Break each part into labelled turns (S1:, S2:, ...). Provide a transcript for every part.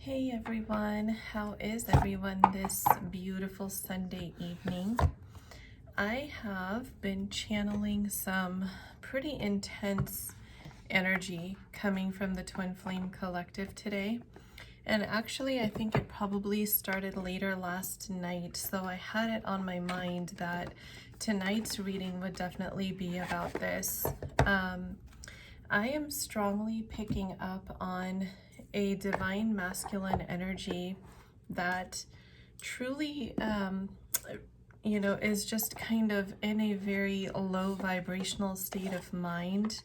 S1: Hey everyone, how is everyone this beautiful Sunday evening? I have been channeling some pretty intense energy coming from the Twin Flame Collective today. And actually, I think it probably started later last night, so I had it on my mind that tonight's reading would definitely be about this. I am strongly picking up on a divine masculine energy that truly, is just kind of in a very low vibrational state of mind.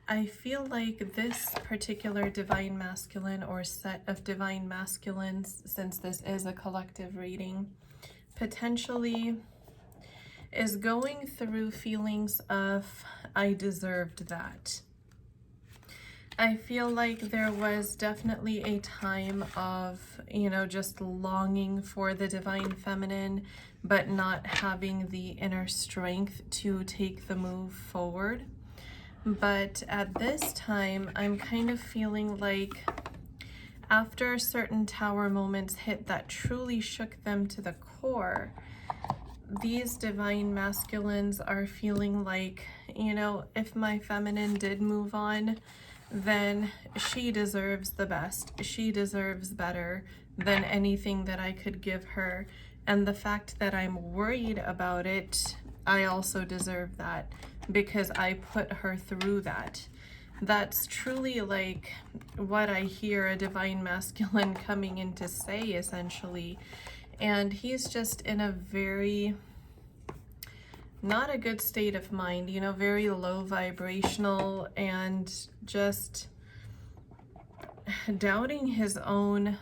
S1: I feel like this particular divine masculine or set of divine masculines, since this is a collective reading, potentially is going through feelings of, I deserved that. I feel like there was definitely a time of, just longing for the divine feminine, but not having the inner strength to take the move forward. But at this time, I'm kind of feeling like after certain tower moments hit that truly shook them to the core, these divine masculines are feeling like, if my feminine did move on, then she deserves the best. She deserves better than anything that I could give her. And the fact that I'm worried about it, I also deserve that because I put her through that. That's truly like what I hear a divine masculine coming in to say, essentially. And he's just in a very not a good state of mind, very low vibrational and just doubting his own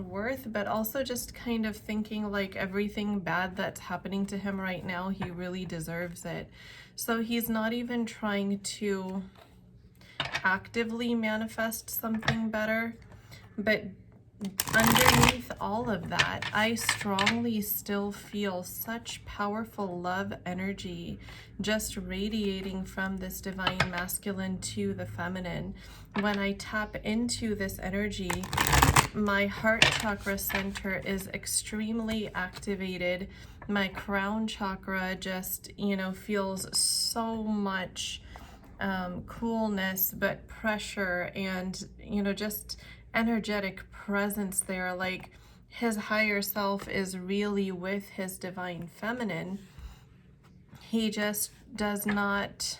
S1: worth, but also just kind of thinking like everything bad that's happening to him right now, he really deserves it. So he's not even trying to actively manifest something better, but underneath all of that, I strongly still feel such powerful love energy just radiating from this divine masculine to the feminine. When I tap into this energy, my heart chakra center is extremely activated. My crown chakra just, feels so much coolness, but pressure and, just energetic presence there, like his higher self is really with his divine feminine. He just does not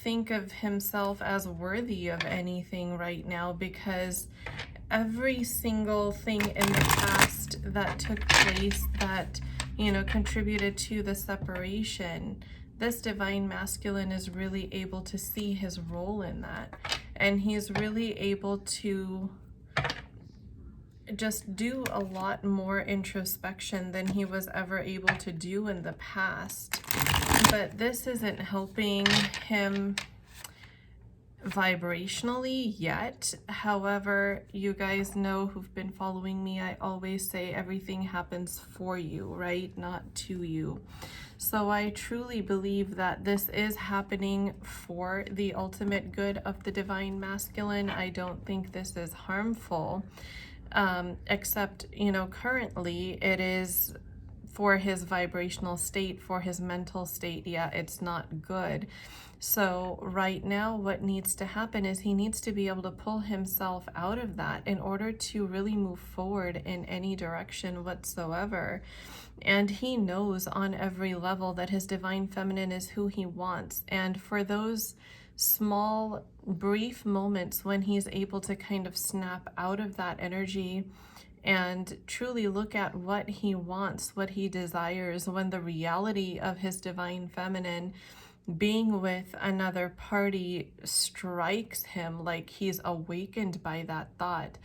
S1: think of himself as worthy of anything right now because every single thing in the past that took place that, contributed to the separation, this divine masculine is really able to see his role in that. And he's really able to just do a lot more introspection than he was ever able to do in the past. But this isn't helping him vibrationally yet. However, you guys know who've been following me, I always say everything happens for you, right? Not to you. So I truly believe that this is happening for the ultimate good of the divine masculine. I don't think this is harmful, except, currently it is for his vibrational state, for his mental state. Yeah, it's not good. So right now what needs to happen is he needs to be able to pull himself out of that in order to really move forward in any direction whatsoever. And he knows on every level that his divine feminine is who he wants. And for those small, brief moments when he's able to kind of snap out of that energy and truly look at what he wants, what he desires, when the reality of his divine feminine being with another party strikes him, like he's awakened by that thought,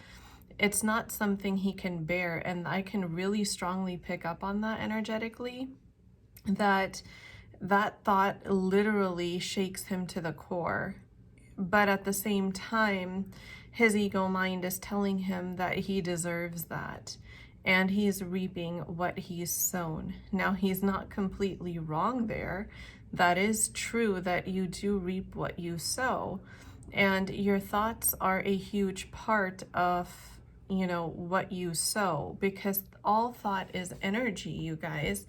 S1: it's not something he can bear. And I can really strongly pick up on that energetically, that thought literally shakes him to the core. But at the same time, his ego mind is telling him that he deserves that, and he's reaping what he's sown. Now, he's not completely wrong there. That is true, that you do reap what you sow. And your thoughts are a huge part of, you know, what you sow, because all thought is energy, you guys.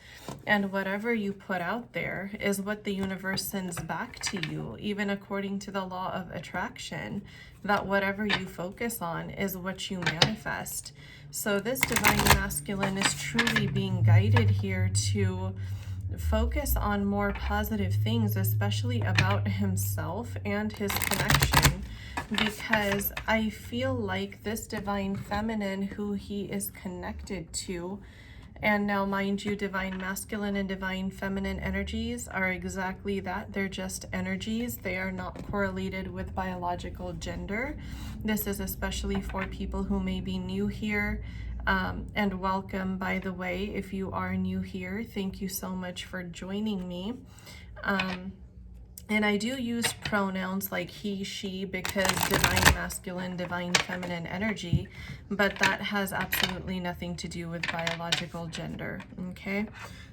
S1: And whatever you put out there is what the universe sends back to you, even according to the law of attraction, that whatever you focus on is what you manifest. So this divine masculine is truly being guided here to focus on more positive things, especially about himself and his connection, because I feel like this divine feminine who he is connected to, and now mind you, divine masculine and divine feminine energies are exactly that. They're just energies. They are not correlated with biological gender. This is especially for people who may be new here. And welcome, by the way, if you are new here. Thank you so much for joining me. And I do use pronouns like he, she, because divine masculine, divine feminine energy, but that has absolutely nothing to do with biological gender, okay?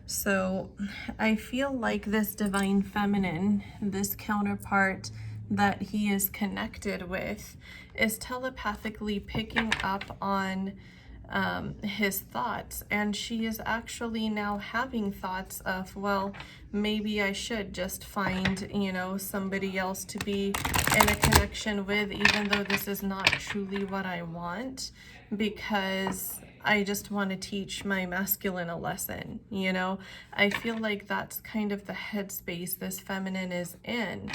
S1: So I feel like this divine feminine, this counterpart that he is connected with, is telepathically picking up on his thoughts, and she is actually now having thoughts of, well, maybe I should just find, you know, somebody else to be in a connection with, even though this is not truly what I want, because I just want to teach my masculine a lesson, you know. I feel like that's kind of the headspace this feminine is in.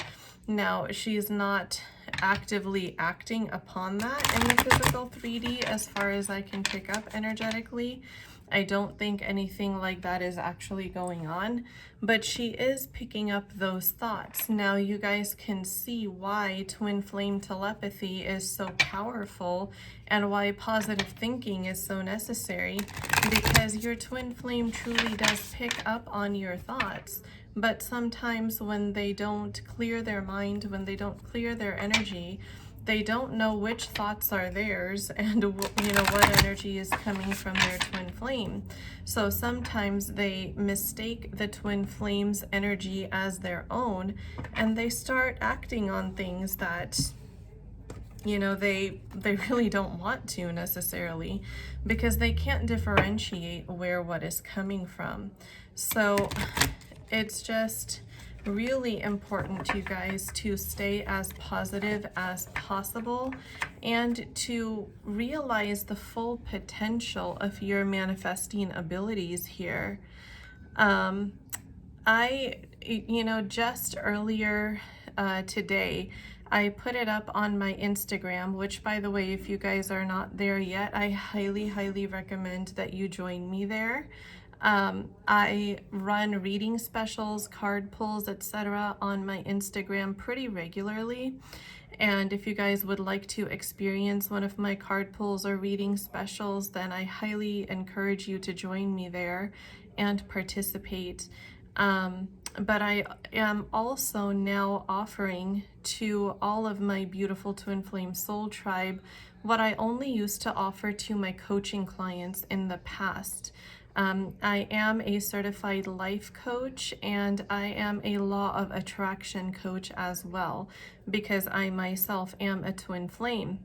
S1: Now, she's not actively acting upon that in the physical 3D as far as I can pick up energetically. I don't think anything like that is actually going on, but she is picking up those thoughts. Now you guys can see why twin flame telepathy is so powerful and why positive thinking is so necessary, because your twin flame truly does pick up on your thoughts. But sometimes when they don't clear their mind, when they don't clear their energy, they don't know which thoughts are theirs and, you know, what energy is coming from their twin flame. So sometimes they mistake the twin flame's energy as their own, and they start acting on things that, you know, they really don't want to necessarily, because they can't differentiate where what is coming from. So it's just really important, you guys, to stay as positive as possible and to realize the full potential of your manifesting abilities here. You know, just earlier today, I put it up on my Instagram, which, by the way, if you guys are not there yet, I highly, highly recommend that you join me there. I run reading specials, card pulls, etc. on my Instagram pretty regularly. And if you guys would like to experience one of my card pulls or reading specials, then I highly encourage you to join me there and participate. But I am also now offering to all of my beautiful Twin Flame Soul Tribe what I only used to offer to my coaching clients in the past. I am a certified life coach, and I am a law of attraction coach as well, because I myself am a twin flame.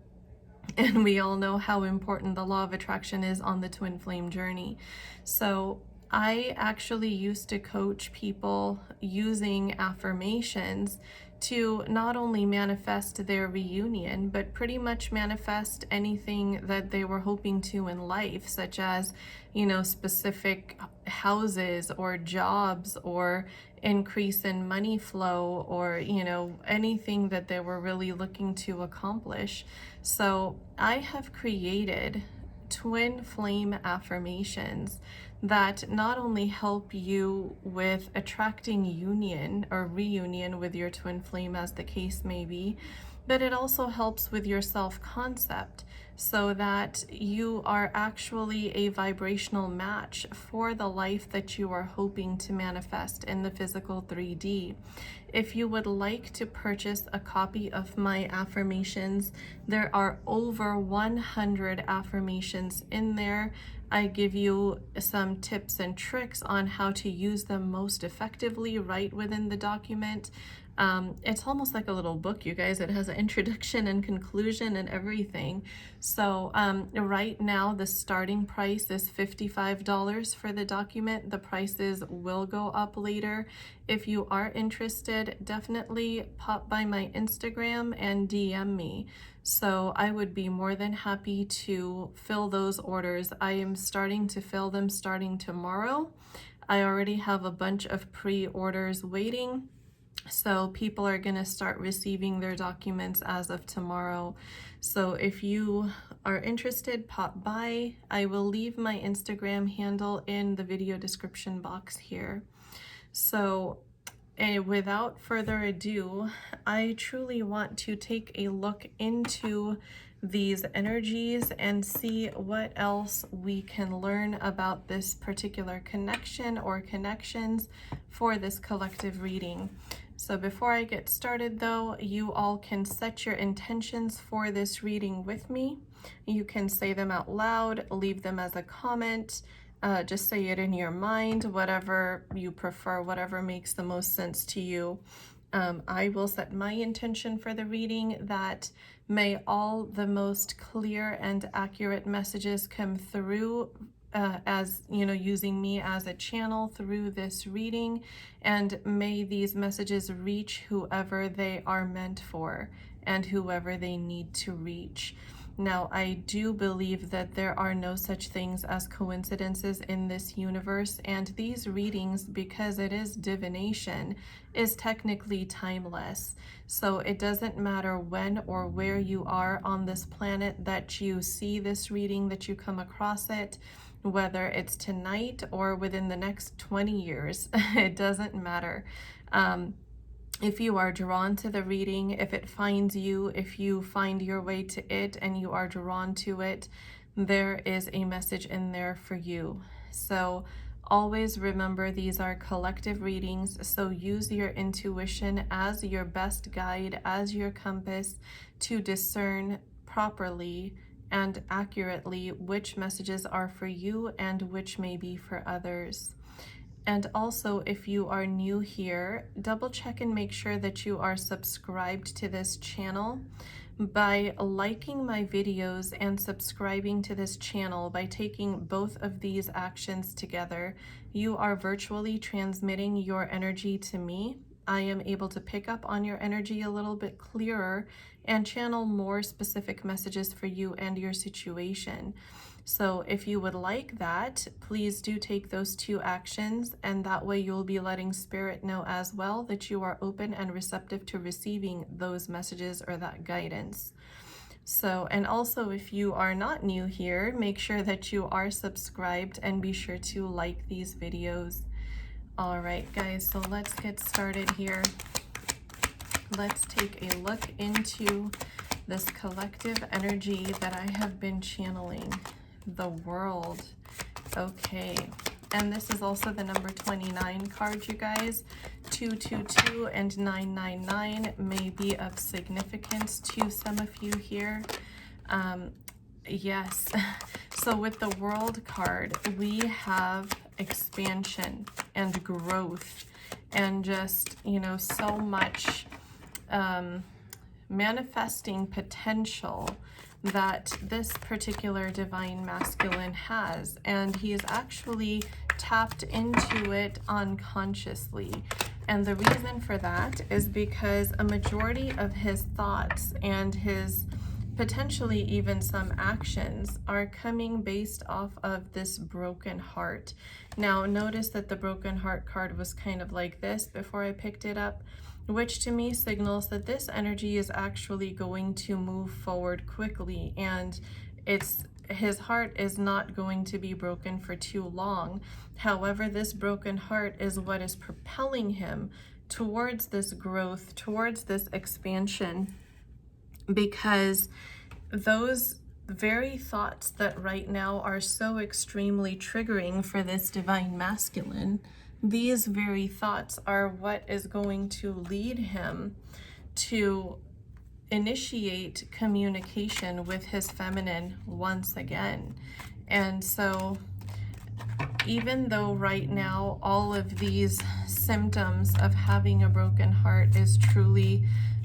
S1: And we all know how important the law of attraction is on the twin flame journey. So I actually used to coach people using affirmations to not only manifest their reunion, but pretty much manifest anything that they were hoping to in life, such as, you know, specific houses or jobs or increase in money flow, or, you know, anything that they were really looking to accomplish. So I have created twin flame affirmations that not only help you with attracting union or reunion with your twin flame, as the case may be, but it also helps with your self-concept, so that you are actually a vibrational match for the life that you are hoping to manifest in the physical 3D. If you would like to purchase a copy of my affirmations, there are over 100 affirmations in there. I give you some tips and tricks on how to use them most effectively right within the document. It's almost like a little book, you guys. It has an introduction and conclusion and everything. So right now, the starting price is $55 for the document. The prices will go up later. If you are interested, definitely pop by my Instagram and DM me. So I would be more than happy to fill those orders. I am starting to fill them starting tomorrow. I already have a bunch of pre-orders waiting. So people are going to start receiving their documents as of tomorrow. So if you are interested, pop by. I will leave my Instagram handle in the video description box here. So without further ado, I truly want to take a look into these energies and see what else we can learn about this particular connection or connections for this collective reading. So before I get started though, you all can set your intentions for this reading with me. You can say them out loud, leave them as a comment, just say it in your mind, whatever you prefer, whatever makes the most sense to you. I will set my intention for the reading that may all the most clear and accurate messages come through as you know, using me as a channel through this reading, and may these messages reach whoever they are meant for and whoever they need to reach. Now, I do believe that there are no such things as coincidences in this universe, and these readings, because it is divination, is technically timeless. So it doesn't matter when or where you are on this planet that you see this reading, that you come across it, whether it's tonight or within the next 20 years, it doesn't matter. If you are drawn to the reading, if it finds you, if you find your way to it and you are drawn to it, there is a message in there for you. So always remember, these are collective readings, so use your intuition as your best guide, as your compass, to discern properly and accurately which messages are for you and which may be for others. And also, if you are new here, double check and make sure that you are subscribed to this channel. By liking my videos and subscribing to this channel, by taking both of these actions together, you are virtually transmitting your energy to me. I am able to pick up on your energy a little bit clearer and channel more specific messages for you and your situation. So if you would like that, please do take those two actions, and that way you'll be letting Spirit know as well that you are open and receptive to receiving those messages or that guidance. So, and also, if you are not new here, make sure that you are subscribed and be sure to like these videos. All right, guys, so let's get started here. Let's take a look into this collective energy that I have been channeling. The World. Okay, and this is also the number 29 card, you guys. 222 and 999 may be of significance to some of you here. Yes, so with the World card, we have expansion and growth and just, you know, so much manifesting potential that this particular divine masculine has, and he is actually tapped into it unconsciously. And the reason for that is because a majority of his thoughts and his potentially even some actions are coming based off of this broken heart. Now notice that the broken heart card was kind of like this before I picked it up, which to me signals that this energy is actually going to move forward quickly, and his heart is not going to be broken for too long. However, this broken heart is what is propelling him towards this growth, towards this expansion, because those very thoughts that right now are so extremely triggering for this divine masculine, these very thoughts are what is going to lead him to initiate communication with his feminine once again. And so even though right now all of these symptoms of having a broken heart is truly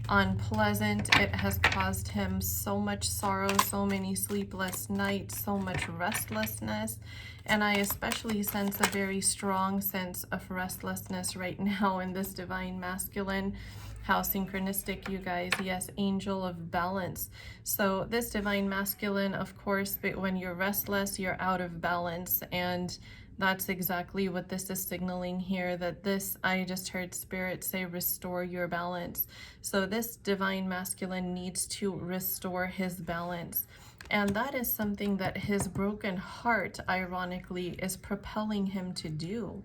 S1: unpleasant, it has caused him so much sorrow, so many sleepless nights, so much restlessness, and I especially sense a very strong sense of restlessness right now in this divine masculine. How synchronistic, you guys. Yes, angel of balance. So this divine masculine, of course, but when you're restless, you're out of balance, and that's exactly what this is signaling here, that this, I just heard Spirit say, restore your balance. So this divine masculine needs to restore his balance. And that is something that his broken heart, ironically, is propelling him to do.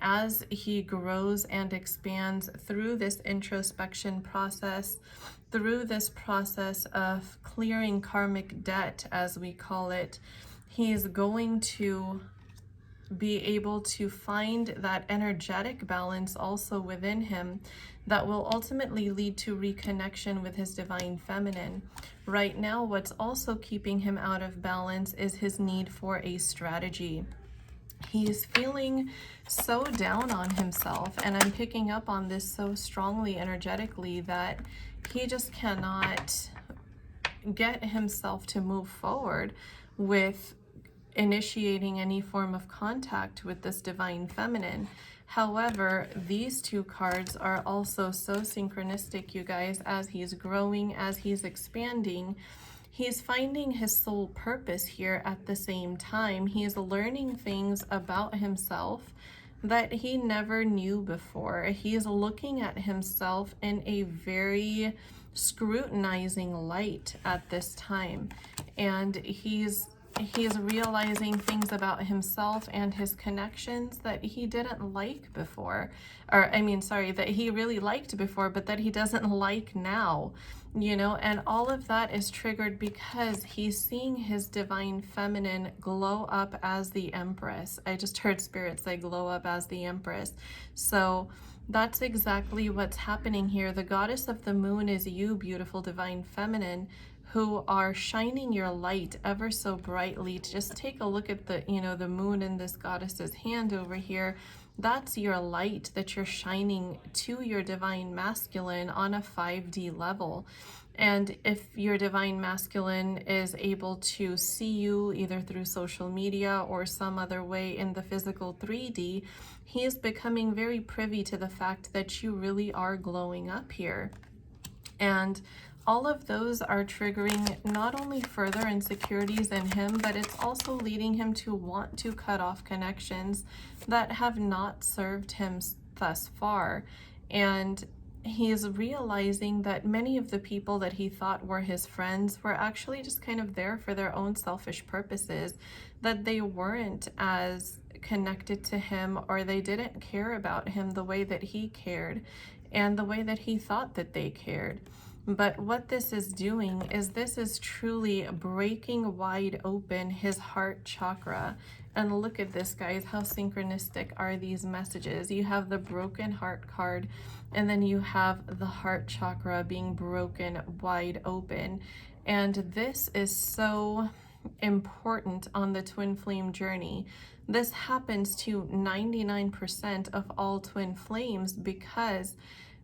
S1: As he grows and expands through this introspection process, through this process of clearing karmic debt, as we call it, he's going to be able to find that energetic balance also within him that will ultimately lead to reconnection with his divine feminine. Right now, what's also keeping him out of balance is his need for a strategy. He's feeling so down on himself, and I'm picking up on this so strongly energetically that he just cannot get himself to move forward with initiating any form of contact with this divine feminine. However, these two cards are also so synchronistic, you guys. As he's growing, as he's expanding, he's finding his soul purpose here at the same time. He's learning things about himself that he never knew before. He's looking at himself in a very scrutinizing light at this time, and he's realizing things about himself and his connections that he didn't like before, or I mean, sorry, that he really liked before, but that he doesn't like now, you know, and all of that is triggered because he's seeing his divine feminine glow up as the Empress. I just heard Spirit say glow up as the Empress. So that's exactly what's happening here. The goddess of the moon is you, beautiful divine feminine, who are shining your light ever so brightly. Just take a look at the, you know, the moon in this goddess's hand over here. That's your light that you're shining to your divine masculine on a 5D level. And if your divine masculine is able to see you either through social media or some other way in the physical 3D, he is becoming very privy to the fact that you really are glowing up here. And all of those are triggering not only further insecurities in him, but it's also leading him to want to cut off connections that have not served him thus far. And he's realizing that many of the people that he thought were his friends were actually just kind of there for their own selfish purposes, that they weren't as connected to him, or they didn't care about him the way that he cared and the way that he thought that they cared. But what this is doing is this is truly breaking wide open his heart chakra. And look at this, guys. How synchronistic are these messages? You have the broken heart card, and then you have the heart chakra being broken wide open. And this is so important on the twin flame journey. This happens to 99% of all twin flames, because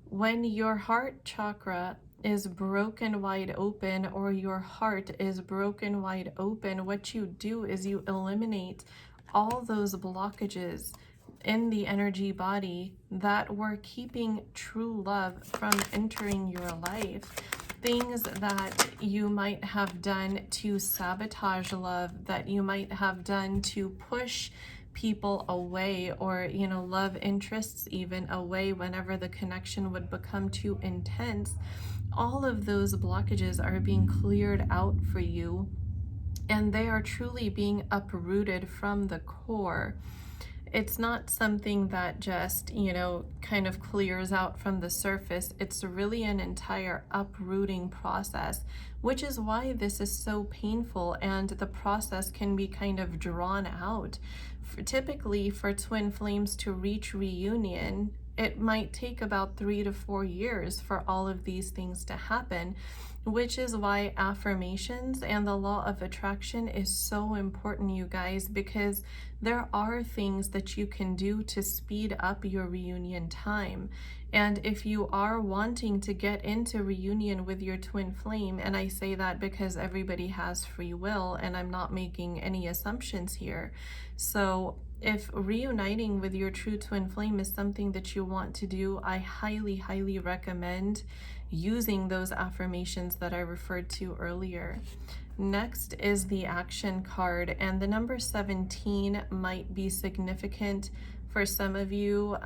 S1: when your heart chakra is broken wide open, or your heart is broken wide open, what you do is you eliminate all those blockages in the energy body that were keeping true love from entering your life. Things that you might have done to sabotage love, that you might have done to push people away, or, you know, love interests even away whenever the connection would become too intense. All of those blockages are being cleared out for you, and they are truly being uprooted from the core. It's not something that just, you know, kind of clears out from the surface. It's really an entire uprooting process, which is why this is so painful, and the process can be kind of drawn out. Typically, for twin flames to reach reunion, it might take about 3 to 4 years for all of these things to happen. which is why affirmations and the law of attraction is so important, you guys, because there are things that you can do to speed up your reunion time. And if you are wanting to get into reunion with your twin flame, and I say that because everybody has free will and I'm not making any assumptions here. So if reuniting with your true twin flame is something that you want to do, I highly, highly recommend using those affirmations that I referred to earlier. Next is the action card, and the number 17 might be significant for some of you.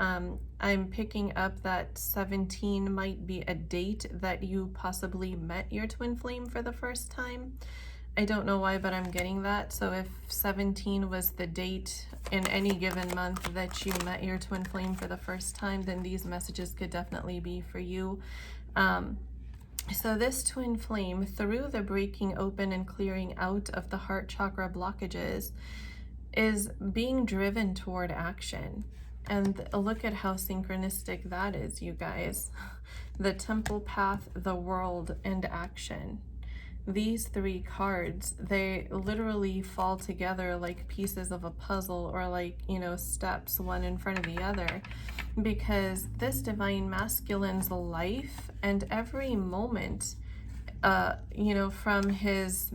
S1: I'm picking up that 17 might be a date that you possibly met your twin flame for the first time. I don't know why, but I'm getting that. So if 17 was the date in any given month that you met your twin flame for the first time, then these messages could definitely be for you. So this twin flame, through the breaking open and clearing out of the heart chakra blockages, is being driven toward action. And look at how synchronistic that is, you guys. The temple path, the world, and action. These three cards, they literally fall together like pieces of a puzzle, or like, you know, steps one in front of the other, because this divine masculine's life and every moment, you know, from his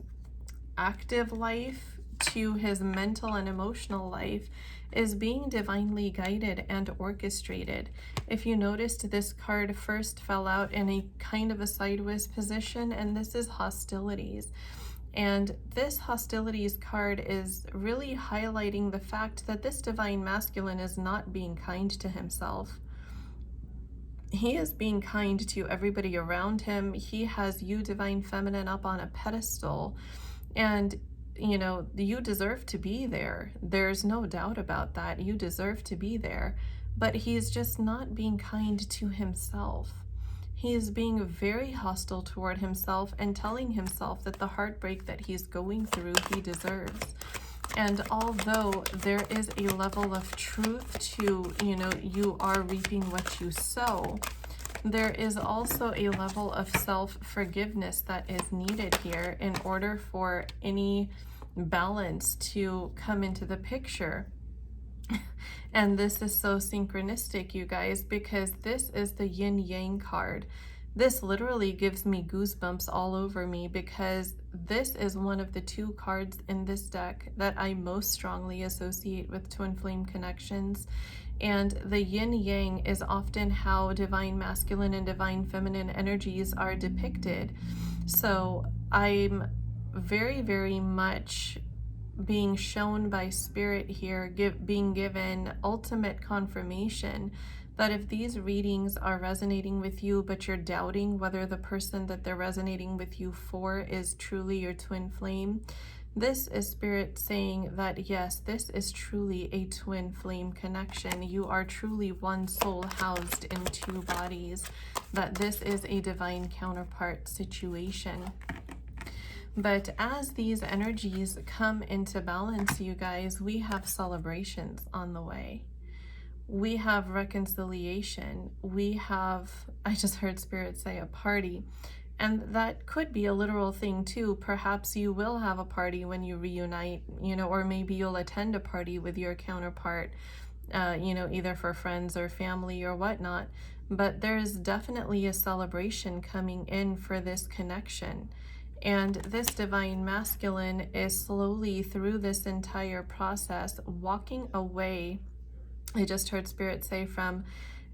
S1: active life to his mental and emotional life, is being divinely guided and orchestrated. If you noticed, this card first fell out in a kind of a sideways position, and this is hostilities. And this hostilities card is really highlighting the fact that this divine masculine is not being kind to himself. He is being kind to everybody around him. He has you, divine feminine, up on a pedestal, and you know, you deserve to be there. There's no doubt about that. You deserve to be there. But he's just not being kind to himself. He is being very hostile toward himself and telling himself that the heartbreak that he's going through, he deserves. And although there is a level of truth to, you know, you are reaping what you sow, there is also a level of self-forgiveness that is needed here in order for any balance to come into the picture. And this is so synchronistic, you guys, because this is the yin yang card. This literally gives me goosebumps all over me, because this is one of the two cards in this deck that I most strongly associate with twin flame connections. And the yin yang is often how divine masculine and divine feminine energies are depicted. So I'm very, very much being shown by spirit here, being given ultimate confirmation that if these readings are resonating with you, but you're doubting whether the person that they're resonating with you for is truly your twin flame, this is spirit saying that yes, this is truly a twin flame connection. You are truly one soul housed in two bodies, that this is a divine counterpart situation. But as these energies come into balance, you guys, we have celebrations on the way. We have reconciliation. We have, I just heard spirit say, a party. And that could be a literal thing too. Perhaps you will have a party when you reunite, you know, or maybe you'll attend a party with your counterpart, you know, either for friends or family or whatnot. But there is definitely a celebration coming in for this connection. And this divine masculine is slowly through this entire process walking away, I just heard spirit say, from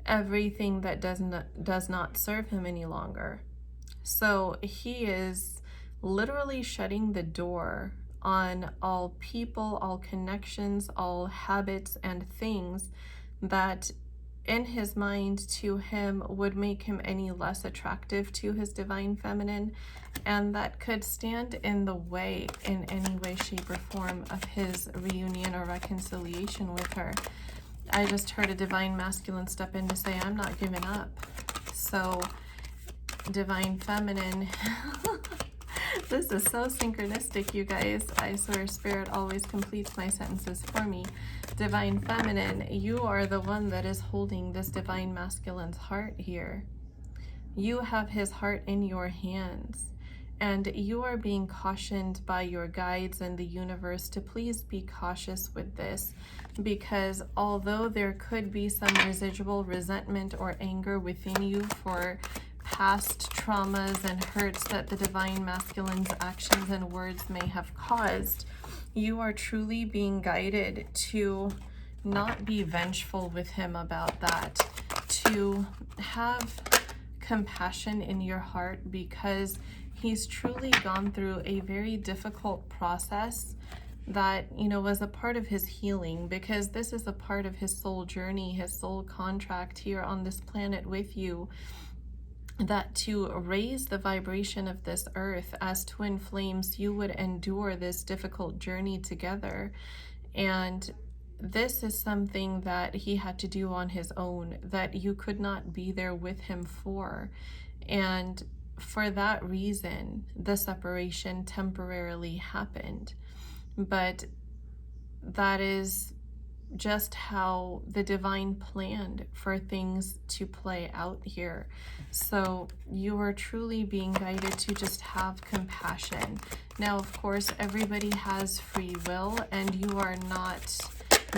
S1: everything that does not serve him any longer. So he is literally shutting the door on all people, all connections, all habits and things that in his mind to him would make him any less attractive to his divine feminine, and that could stand in the way in any way, shape, or form of his reunion or reconciliation with her. I just heard a divine masculine step in to say, I'm not giving up. So divine feminine, this is so synchronistic, you guys. I swear spirit always completes my sentences for me. Divine feminine, you are the one that is holding this divine masculine's heart here. You have his heart in your hands. And you are being cautioned by your guides and the universe to please be cautious with this, because although there could be some residual resentment or anger within you for past traumas and hurts that the divine masculine's actions and words may have caused, you are truly being guided to not be vengeful with him about that, to have compassion in your heart, because he's truly gone through a very difficult process that, you know, was a part of his healing, because this is a part of his soul journey, his soul contract here on this planet with you, that to raise the vibration of this earth as twin flames, you would endure this difficult journey together. And this is something that he had to do on his own, that you could not be there with him for. And for that reason, the separation temporarily happened. But that is just how the divine planned for things to play out here. So you are truly being guided to just have compassion. Now, of course, everybody has free will, and you are not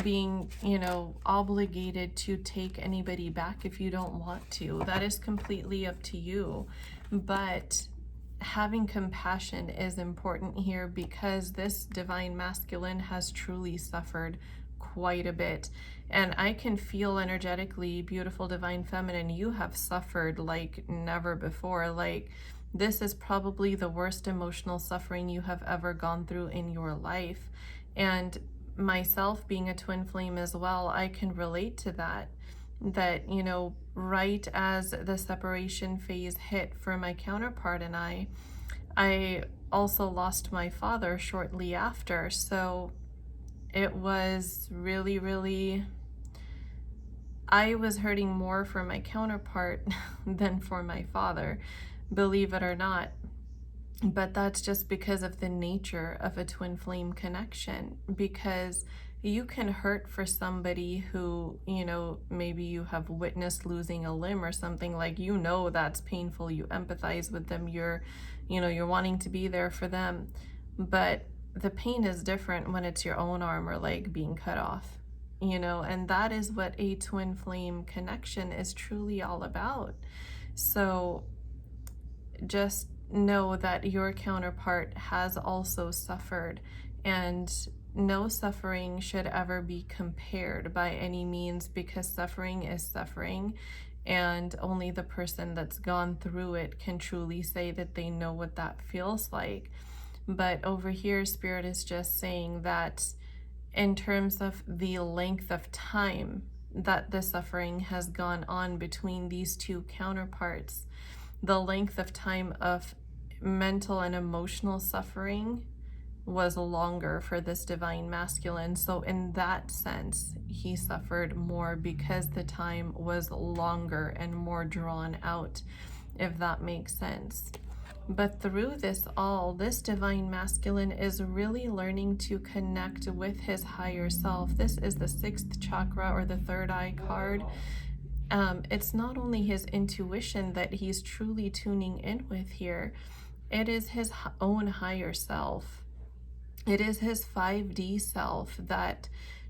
S1: being, you know, obligated to take anybody back if you don't want to. That is completely up to you. But having compassion is important here, because this divine masculine has truly suffered quite a bit. And I can feel energetically, beautiful divine feminine, you have suffered like never before. Like, this is probably the worst emotional suffering you have ever gone through in your life. And myself being a twin flame as well, I can relate to that. That, you know, right as the separation phase hit for my counterpart and I also lost my father shortly after. So it was really, really, I was hurting more for my counterpart than for my father, believe it or not. But that's just because of the nature of a twin flame connection, because you can hurt for somebody who, you know, maybe you have witnessed losing a limb or something, like, you know, that's painful. You empathize with them. You're wanting to be there for them. But the pain is different when it's your own arm or leg being cut off, you know, and that is what a twin flame connection is truly all about. So just know that your counterpart has also suffered, and no suffering should ever be compared by any means, because suffering is suffering, and only the person that's gone through it can truly say that they know what that feels like. But over here, Spirit is just saying that in terms of the length of time that the suffering has gone on between these two counterparts, the length of time of mental and emotional suffering was longer for this divine masculine. So in that sense, he suffered more because the time was longer and more drawn out, if that makes sense. But through this all, this divine masculine is really learning to connect with his higher self. This is the 6th chakra, or the third eye card. It's not only his intuition that he's truly tuning in with here, it is his own higher self. It is his 5D self that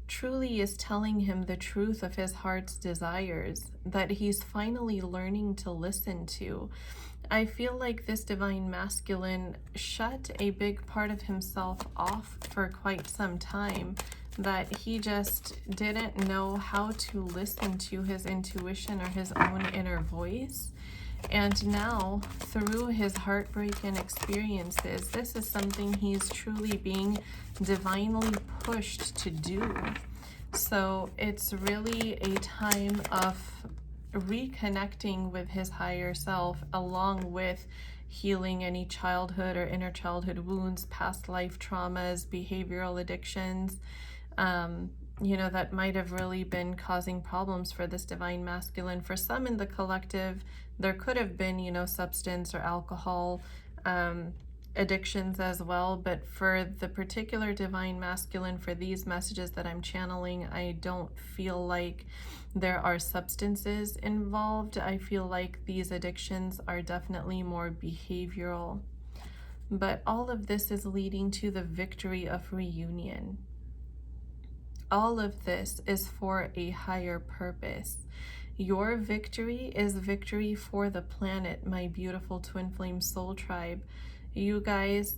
S1: truly is telling him the truth of his heart's desires, that he's finally learning to listen to. I feel like this divine masculine shut a big part of himself off for quite some time, that he just didn't know how to listen to his intuition or his own inner voice. And now, through his heartbreak and experiences, this is something he's truly being divinely pushed to do. So it's really a time of reconnecting with his higher self, along with healing any childhood or inner childhood wounds, past life traumas, behavioral addictions, you know, that might have really been causing problems for this divine masculine. For some in the collective, there could have been, you know, substance or alcohol addictions as well. But for the particular divine masculine, for these messages that I'm channeling, I don't feel like there are substances involved. I feel like these addictions are definitely more behavioral. But all of this is leading to the victory of reunion. All of this is for a higher purpose. Your victory is victory for the planet, my beautiful twin flame soul tribe. You guys,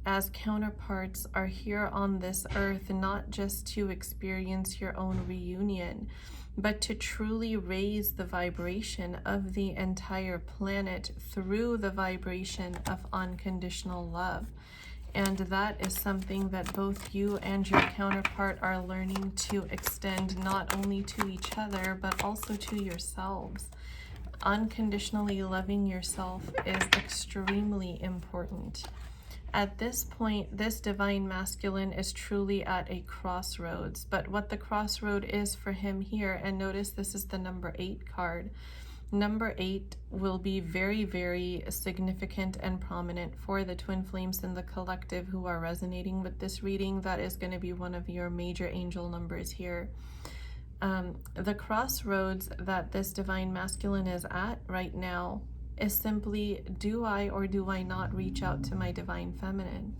S1: as counterparts, are here on this earth not just to experience your own reunion, but to truly raise the vibration of the entire planet through the vibration of unconditional love. And that is something that both you and your counterpart are learning to extend not only to each other, but also to yourselves. Unconditionally loving yourself is extremely important. At this point, this divine masculine is truly at a crossroads. But what the crossroad is for him here, and notice this is the number 8 card. Number 8 will be very, very significant and prominent for the twin flames in the collective who are resonating with this reading. That is going to be one of your major angel numbers here. The crossroads that this divine masculine is at right now is simply, do I or do I not reach out to my divine feminine?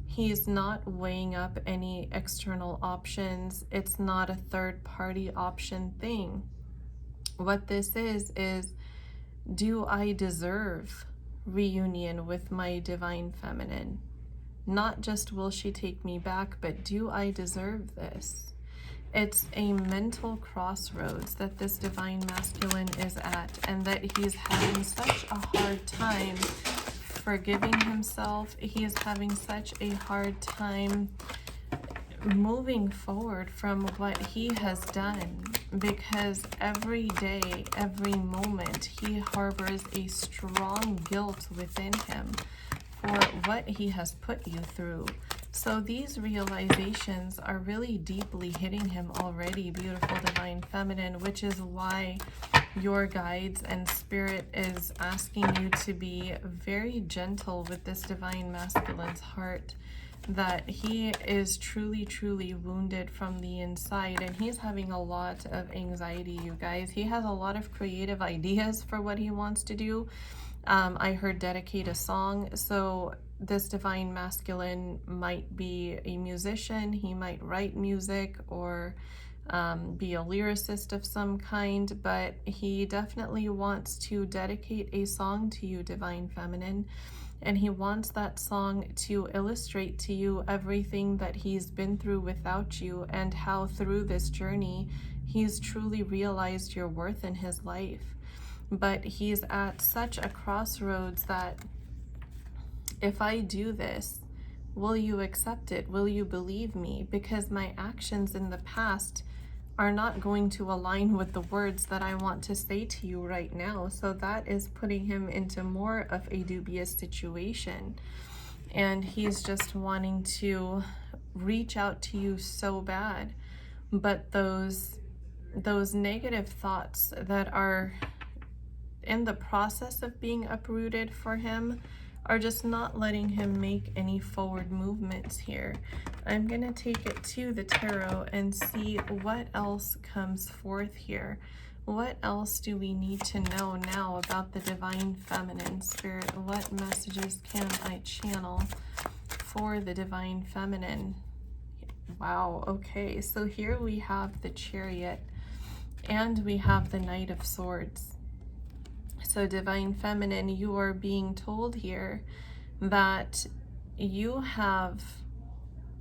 S1: He's not weighing up any external options. It's not a third party option thing. What this is, do I deserve reunion with my divine feminine? Not just will she take me back, but do I deserve this? It's a mental crossroads that this divine masculine is at, and that he's having such a hard time forgiving himself. He is having such a hard time moving forward from what he has done, because every day, every moment, he harbors a strong guilt within him for what he has put you through. So these realizations are really deeply hitting him already, beautiful divine feminine, which is why your guides and spirit is asking you to be very gentle with this divine masculine's heart, that he is truly, truly wounded from the inside, and he's having a lot of anxiety, you guys. He has a lot of creative ideas for what he wants to do. I heard dedicate a song. So this divine masculine might be a musician. He might write music or be a lyricist of some kind, but he definitely wants to dedicate a song to you, divine feminine. And he wants that song to illustrate to you everything that he's been through without you, and how through this journey he's truly realized your worth in his life. But he's at such a crossroads that, if I do this, will you accept it? Will you believe me? Because my actions in the past are not going to align with the words that I want to say to you right now. So that is putting him into more of a dubious situation. And he's just wanting to reach out to you so bad. But those negative thoughts that are in the process of being uprooted for him are just not letting him make any forward movements here. I'm going to take it to the tarot and see what else comes forth here. What else do we need to know now about the divine feminine spirit? What messages can I channel for the divine feminine? Wow, okay, so here we have the Chariot and we have the Knight of Swords. So divine feminine, you are being told here that you have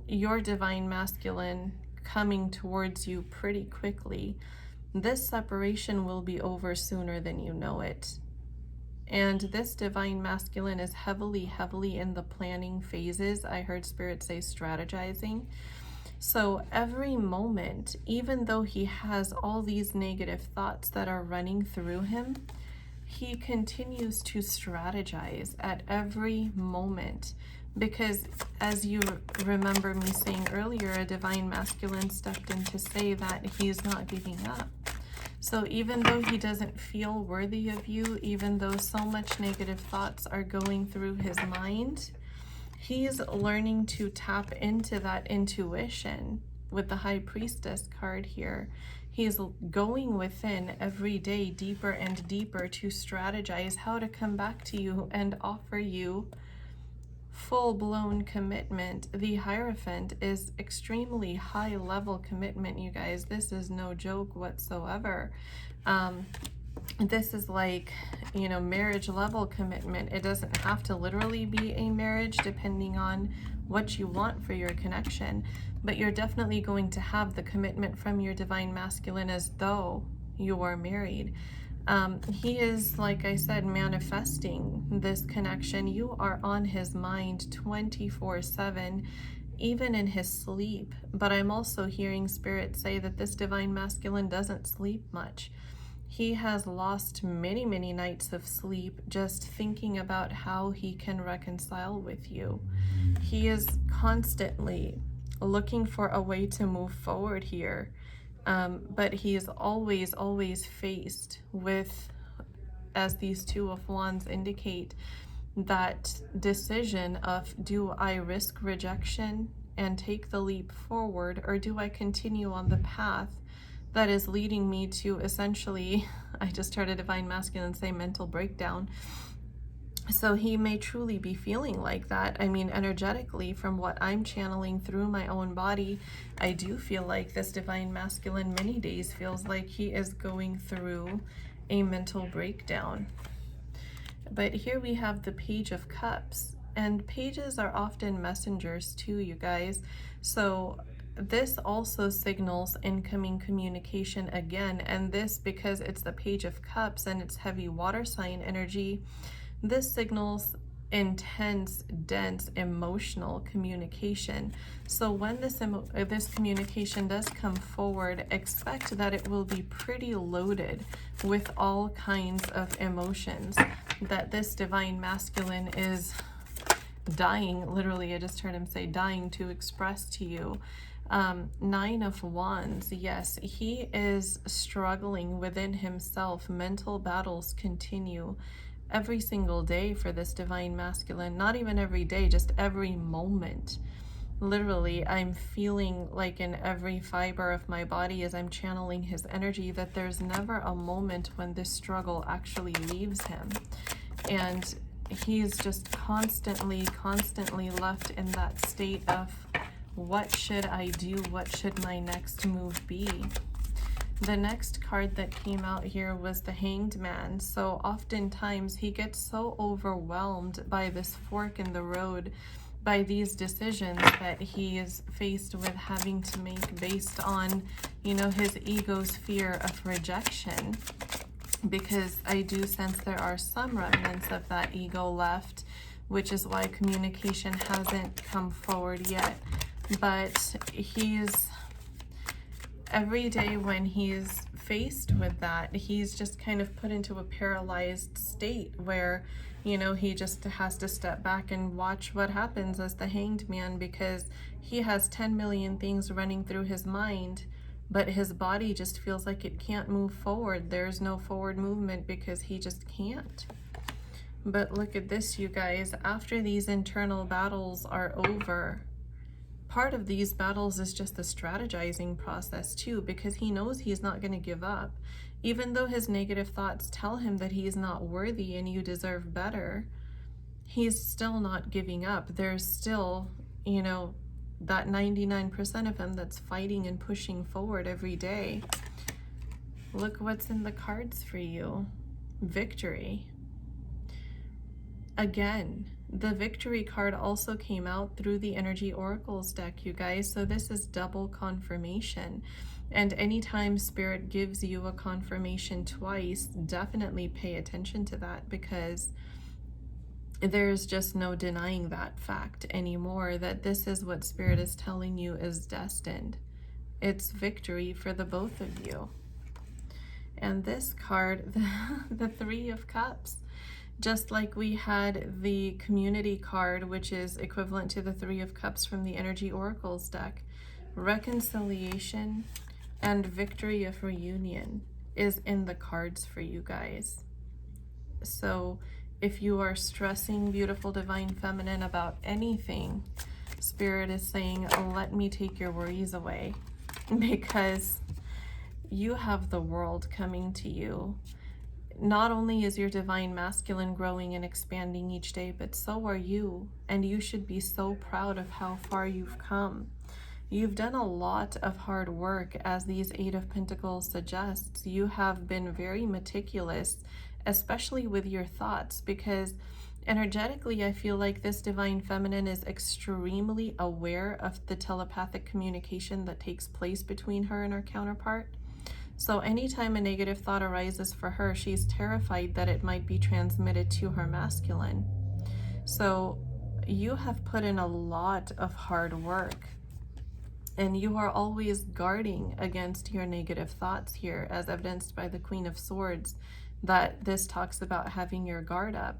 S1: your divine masculine coming towards you pretty quickly. This separation will be over sooner than you know it. And this divine masculine is heavily, heavily in the planning phases. I heard spirit say strategizing. So every moment, even though he has all these negative thoughts that are running through him, he continues to strategize at every moment, because as you remember me saying earlier, a divine masculine stepped in to say that he's not giving up. So even though he doesn't feel worthy of you, even though so much negative thoughts are going through his mind, he's learning to tap into that intuition with the High Priestess card here. He's going within every day deeper and deeper to strategize how to come back to you and offer you full-blown commitment. The Hierophant is extremely high-level commitment, you guys. This is no joke whatsoever. This is like, you know, marriage level commitment. It doesn't have to literally be a marriage depending on what you want for your connection, but you're definitely going to have the commitment from your divine masculine as though you are married. He is, like I said, manifesting this connection. You are on his mind 24/7, even in his sleep. But I'm also hearing Spirit say that this divine masculine doesn't sleep much. He has lost many, many nights of sleep just thinking about how he can reconcile with you. He is constantly looking for a way to move forward here. But he is always, always faced with, as these Two of Wands indicate, that decision of, do I risk rejection and take the leap forward, or do I continue on the path that is leading me to essentially, I just heard a divine masculine say, mental breakdown. So he may truly be feeling like that. I mean, energetically, from what I'm channeling through my own body, I do feel like this divine masculine many days feels like he is going through a mental breakdown. But here we have the Page of Cups, and pages are often messengers too, you guys. So this also signals incoming communication again, and this, because it's the Page of Cups and it's heavy water sign energy, this signals intense, dense, emotional communication. So when this communication does come forward, expect that it will be pretty loaded with all kinds of emotions that this divine masculine is dying, literally, I just heard him say dying to express to you. Nine of Wands, yes, he is struggling within himself. Mental battles continue every single day for this divine masculine. Not even every day, just every moment. Literally, I'm feeling like in every fiber of my body as I'm channeling his energy that there's never a moment when this struggle actually leaves him. And he's just constantly left in that state of, what should I do? What should my next move be? The next card that came out here was the Hanged Man. So oftentimes he gets so overwhelmed by this fork in the road, by these decisions that he is faced with having to make based on, you know, his ego's fear of rejection. Because I do sense there are some remnants of that ego left, which is why communication hasn't come forward yet. But he's, every day when he's faced with that, he's just kind of put into a paralyzed state where, you know, he just has to step back and watch what happens as the Hanged Man, because he has 10 million things running through his mind, but his body just feels like it can't move forward. There's no forward movement because he just can't. But look at this, you guys. After these internal battles are over, part of these battles is just the strategizing process too, because he knows he's not going to give up. Even though his negative thoughts tell him that he's not worthy and you deserve better, he's still not giving up. There's still, you know, that 99% of him that's fighting and pushing forward every day. Look what's in the cards for you. Victory. Again, the Victory card also came out through the Energy Oracles deck, you guys. So this is double confirmation. And anytime Spirit gives you a confirmation twice, definitely pay attention to that, because there's just no denying that fact anymore, that this is what Spirit is telling you is destined. It's victory for the both of you. And this card, the Three of Cups, just like we had the Community card, which is equivalent to the Three of Cups from the Energy Oracles deck, reconciliation and victory of reunion is in the cards for you guys. So if you are stressing, beautiful divine feminine, about anything, Spirit is saying, let me take your worries away, because you have the world coming to you. not only is your divine masculine growing and expanding each day, but so are you. And you should be so proud of how far you've come. You've done a lot of hard work, as these Eight of Pentacles suggests. You have been very meticulous, especially with your thoughts, because energetically, I feel like this divine feminine is extremely aware of the telepathic communication that takes place between her and her counterpart. So anytime a negative thought arises for her, she's terrified that it might be transmitted to her masculine. So you have put in a lot of hard work, and you are always guarding against your negative thoughts here, as evidenced by the Queen of Swords, that this talks about having your guard up.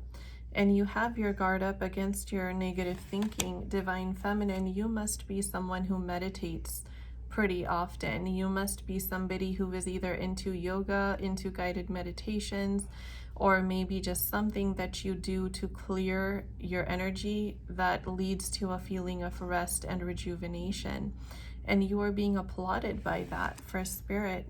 S1: And you have your guard up against your negative thinking. Divine feminine, you must be someone who meditates pretty often. You must be somebody who is either into yoga, into guided meditations, or maybe just something that you do to clear your energy that leads to a feeling of rest and rejuvenation. And you are being applauded by that for spirit.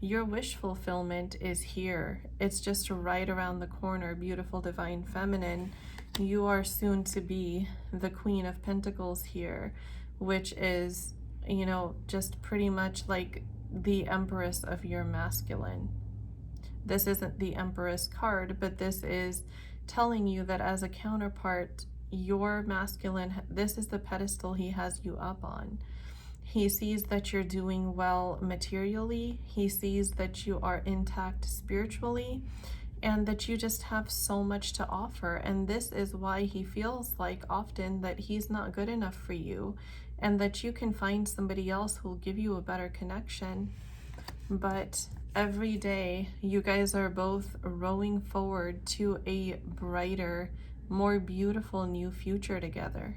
S1: Your wish fulfillment is here. It's just right around the corner, beautiful divine feminine. You are soon to be the Queen of Pentacles here, which is, you know, just pretty much like the Empress of your masculine. This isn't the Empress card, but this is telling you that as a counterpart, your masculine, this is the pedestal he has you up on. He sees that you're doing well materially. He sees that you are intact spiritually, and that you just have so much to offer. And this is why he feels like often that he's not good enough for you, and that you can find somebody else who will give you a better connection. But every day, you guys are both rowing forward to a brighter, more beautiful new future together.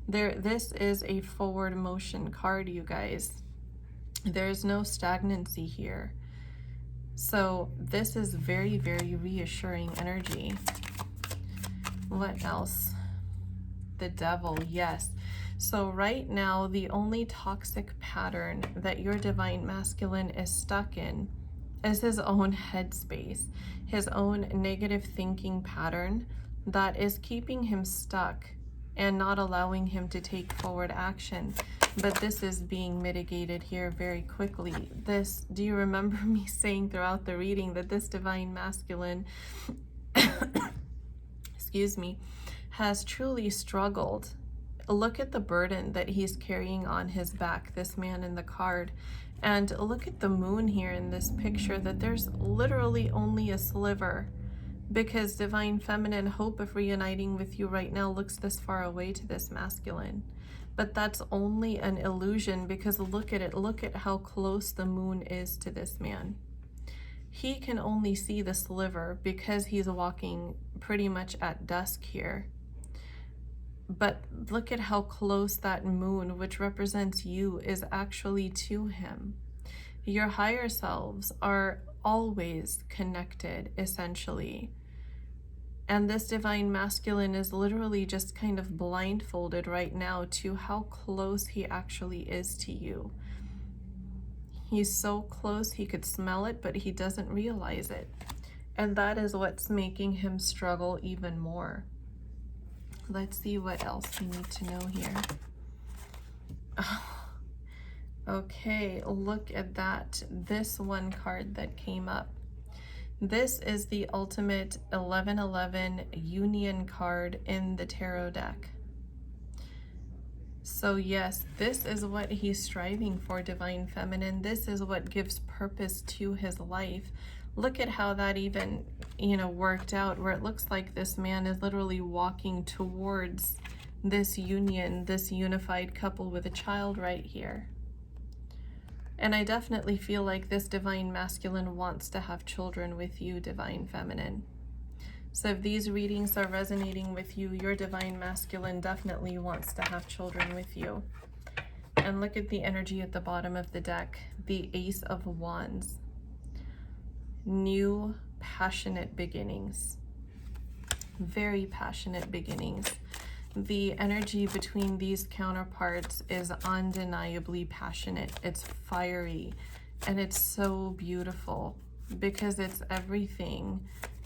S1: This is a forward motion card, you guys. There's no stagnancy here. So this is very, very reassuring energy. What else? The Devil, yes. So right now, the only toxic pattern that your divine masculine is stuck in is his own headspace, his own negative thinking pattern that is keeping him stuck and not allowing him to take forward action. But this is being mitigated here very quickly. Do you remember me saying throughout the reading that this divine masculine, excuse me, has truly struggled? Look at the burden that he's carrying on his back, this man in the card. And look at the moon here in this picture, that there's literally only a sliver, because divine feminine, hope of reuniting with you right now looks this far away to this masculine. But that's only an illusion, because look at it. Look at how close the moon is to this man. He can only see the sliver because he's walking pretty much at dusk here. But look at how close that moon, which represents you, is actually to him. Your higher selves are always connected, essentially. And this divine masculine is literally just kind of blindfolded right now to how close he actually is to you. He's so close he could smell it, but he doesn't realize it. And that is what's making him struggle even more. Let's see what else we need to know here. Oh, okay, look at that. This one card that came up. This is the ultimate 1111 union card in the tarot deck. So yes, this is what he's striving for, divine feminine. This is what gives purpose to his life. Look at how that even, worked out, where it looks like this man is literally walking towards this union, this unified couple with a child right here. And I definitely feel like this divine masculine wants to have children with you, divine feminine. So if these readings are resonating with you, your divine masculine definitely wants to have children with you. And look at the energy at the bottom of the deck, the Ace of Wands. New, passionate beginnings. Very passionate beginnings. The energy between these counterparts is undeniably passionate. It's fiery, and it's so beautiful. because it's everything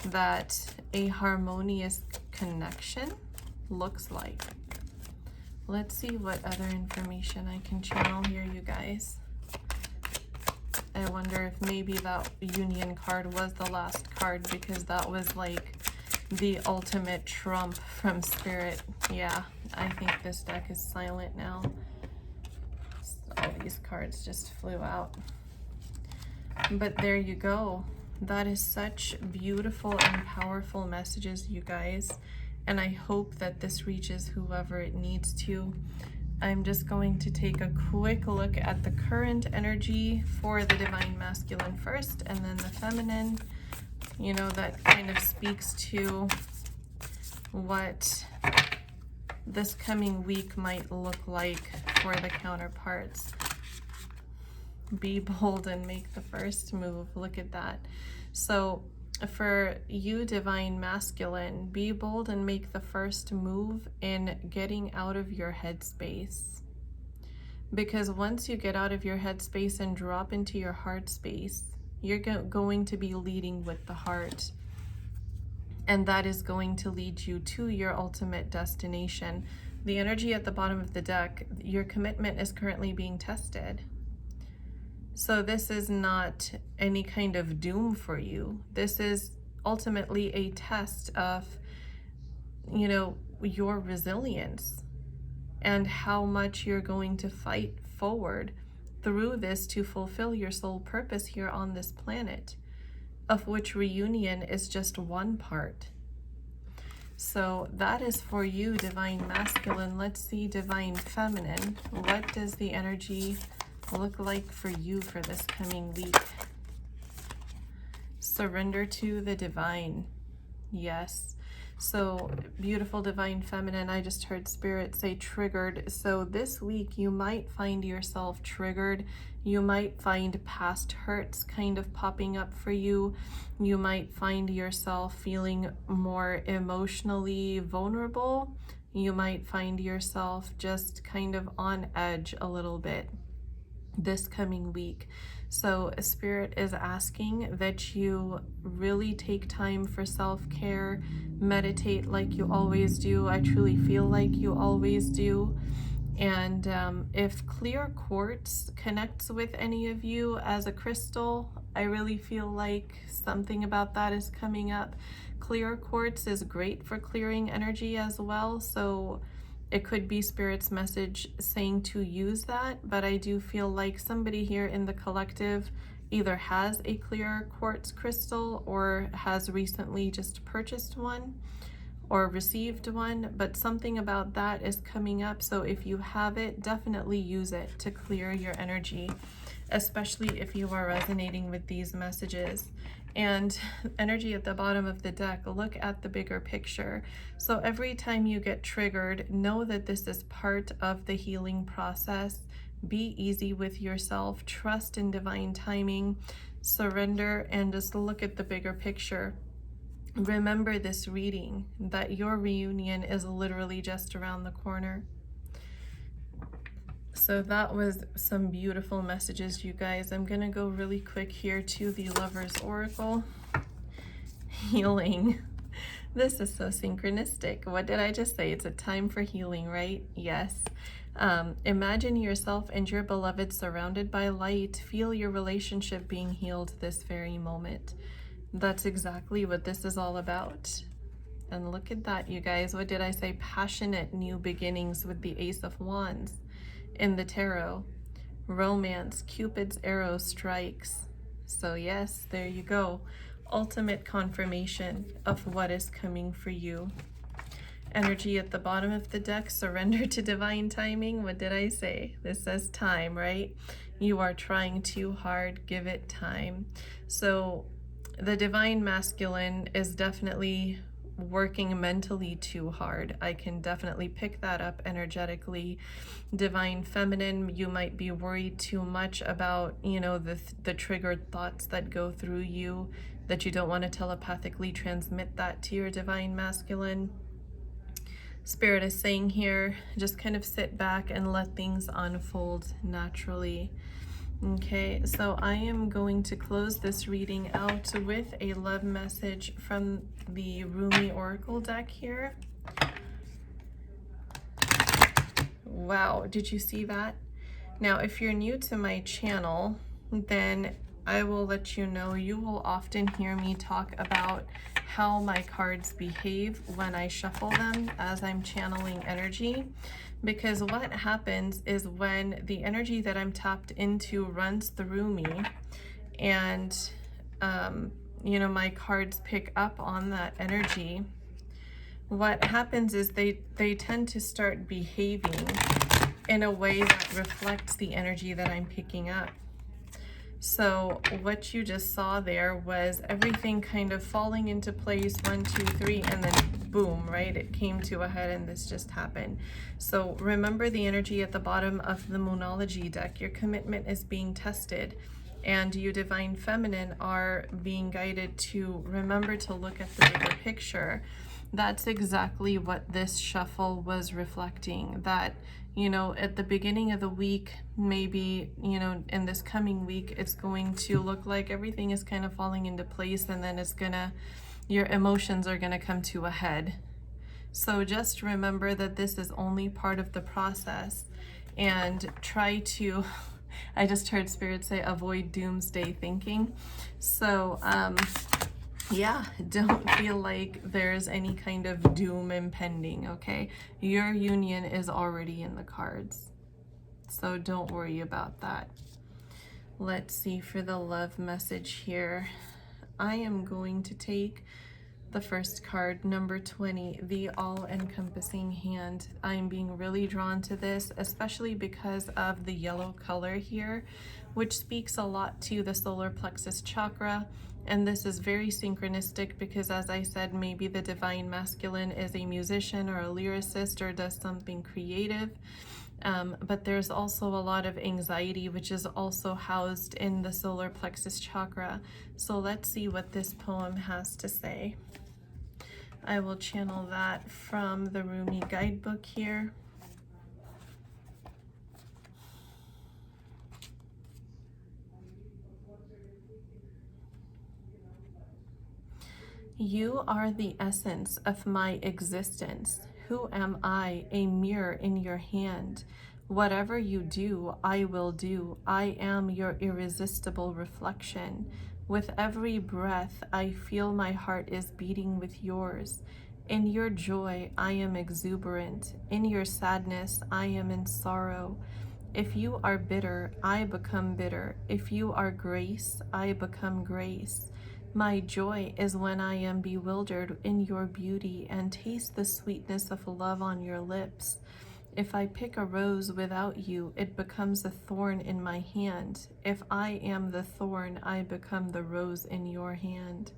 S1: that a harmonious connection looks like. Let's see what other information I can channel here, you guys. I wonder if maybe that union card was the last card, because that was like the ultimate trump from Spirit. Yeah, I think this deck is silent now. All these cards just flew out. But there you go. That is such beautiful and powerful messages, you guys. And I hope that this reaches whoever it needs to. I'm just going to take a quick look at the current energy for the Divine Masculine first, and then the Feminine. You know, that kind of speaks to what this coming week might look like for the counterparts. Be bold and make the first move. Look at that. So for you, Divine Masculine, be bold and make the first move in getting out of your headspace. Because once you get out of your headspace and drop into your heart space, you're going to be leading with the heart. And that is going to lead you to your ultimate destination. The energy at the bottom of the deck, your commitment is currently being tested. So this is not any kind of doom for you. This is ultimately a test of, you know, your resilience and how much you're going to fight forward through this to fulfill your soul purpose here on this planet, of which reunion is just one part. So that is for you, Divine Masculine. Let's see, Divine Feminine. What does the energy look like for you for this coming week? Surrender to the divine. Yes. So beautiful, Divine Feminine. I just heard Spirit say triggered. So this week you might find yourself triggered. You might find past hurts kind of popping up for you. You might find yourself feeling more emotionally vulnerable. You might find yourself just kind of on edge a little bit this coming week. So Spirit is asking that you really take time for self-care, meditate like you always do. I truly feel like you always do. And if clear quartz connects with any of you as a crystal, I really feel like something about that is coming up. Clear quartz is great for clearing energy as well. So it could be Spirit's message saying to use that, but I do feel like somebody here in the collective either has a clear quartz crystal or has recently just purchased one or received one, but something about that is coming up. So if you have it, definitely use it to clear your energy, especially if you are resonating with these messages. And energy at the bottom of the deck, look at the bigger picture. So every time you get triggered, know that this is part of the healing process. Be easy with yourself, trust in divine timing, surrender, and just look at the bigger picture. Remember this reading, that your reunion is literally just around the corner. So that was some beautiful messages, you guys. I'm gonna go really quick here to the Lover's Oracle. Healing. This is so synchronistic. What did I just say? It's a time for healing, right? Yes. Imagine yourself and your beloved surrounded by light. Feel your relationship being healed this very moment. That's exactly what this is all about. And look at that, you guys. What did I say? Passionate new beginnings with the Ace of Wands. In the tarot, romance, Cupid's arrow strikes. So yes, there you go. Ultimate confirmation of what is coming for you. Energy at the bottom of the deck, surrender to divine timing. What did I say? This says time, right? You are trying too hard, give it time. So the Divine Masculine is definitely working mentally too hard. I can definitely pick that up energetically. Divine Feminine, you might be worried too much about, you know, the triggered thoughts that go through you, that you don't want to telepathically transmit that to your Divine Masculine. Spirit is saying here, just kind of sit back and let things unfold naturally. Okay, so I am going to close this reading out with a love message from the Rumi Oracle deck here. Wow, did you see that? Now, if you're new to my channel, then I will let you know you will often hear me talk about how my cards behave when I shuffle them as I'm channeling energy. Because what happens is when the energy that I'm tapped into runs through me and, you know, my cards pick up on that energy, what happens is they tend to start behaving in a way that reflects the energy that I'm picking up. So what you just saw there was everything kind of falling into place, 1, 2, 3, and then boom, right? It came to a head and this just happened. So remember the energy at the bottom of the Moonology deck. Your commitment is being tested, and you Divine Feminine are being guided to remember to look at the bigger picture. That's exactly what this shuffle was reflecting. That, you know, at the beginning of the week, maybe, you know, in this coming week, it's going to look like everything is kind of falling into place, and then it's gonna, your emotions are gonna come to a head. So just remember that this is only part of the process, and try to, I just heard Spirit say, avoid doomsday thinking. So, yeah, don't feel like there's any kind of doom impending, okay? Your union is already in the cards, so don't worry about that. Let's see for the love message here. I am going to take the first card, number 20, the all-encompassing hand. I'm being really drawn to this, especially because of the yellow color here, which speaks a lot to the solar plexus chakra. And this is very synchronistic because, as I said, maybe the divine masculine is a musician or a lyricist or does something creative. But there's also a lot of anxiety, which is also housed in the solar plexus chakra. So let's see what this poem has to say. I will channel that from the Rumi guidebook here. You are the essence of my existence. Who am I? A mirror in your hand. Whatever you do, I will do. I am your irresistible reflection. With every breath, I feel my heart is beating with yours. In your joy, I am exuberant. In your sadness, I am in sorrow. If you are bitter, I become bitter. If you are grace, I become grace. My joy is when I am bewildered in your beauty and taste the sweetness of love on your lips. If I pick a rose without you, it becomes a thorn in my hand. If I am the thorn, I become the rose in your hand.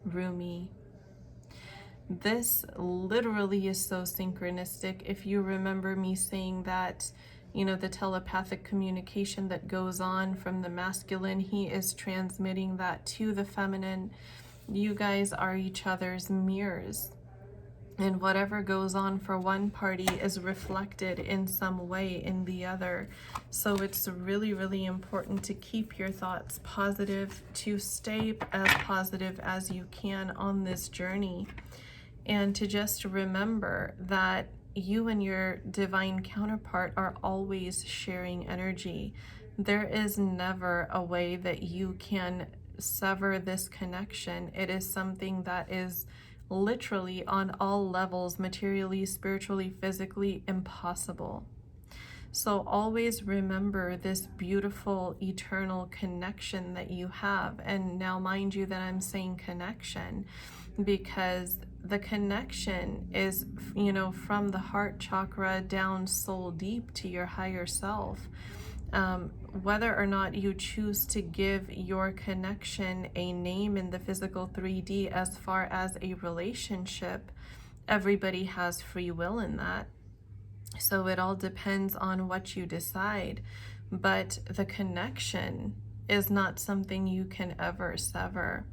S1: Rumi. This literally is so synchronistic. If you remember me saying that, you know, the telepathic communication that goes on from the masculine, he is transmitting that to the feminine. You guys are each other's mirrors. And whatever goes on for one party is reflected in some way in the other. So it's really, really important to keep your thoughts positive, to stay as positive as you can on this journey. And to just remember that you and your divine counterpart are always sharing energy. There is never a way that you can sever this connection. It is something that is literally on all levels, materially, spiritually, physically, impossible. So always remember this beautiful eternal connection that you have. And now mind you that I'm saying connection because the connection is, you know, from the heart chakra down soul deep to your higher self. Whether or not you choose to give your connection a name in the physical 3D as far as a relationship, everybody has free will in that. So it all depends on what you decide. But the connection is not something you can ever sever.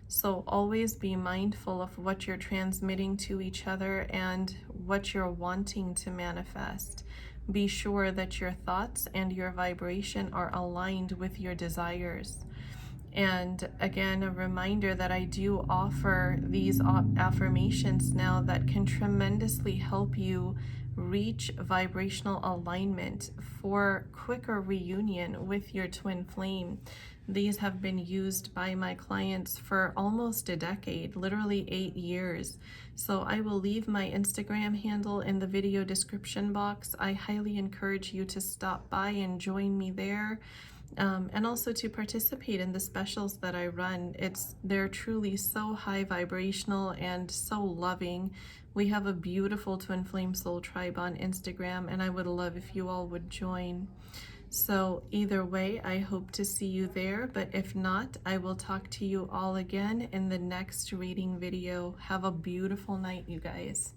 S1: So always be mindful of what you're transmitting to each other and what you're wanting to manifest. be sure that your thoughts and your vibration are aligned with your desires. And again, a reminder that I do offer these affirmations now that can tremendously help you reach vibrational alignment for quicker reunion with your twin flame. These have been used by my clients for almost a decade, literally 8 years. So I will leave my Instagram handle in the video description box. I highly encourage you to stop by and join me there. And also to participate in the specials that I run. They're truly so high vibrational and so loving. We have a beautiful Twin Flame Soul Tribe on Instagram, and I would love if you all would join. So either way, I hope to see you there, but if not, I will talk to you all again in the next reading video. Have a beautiful night, you guys.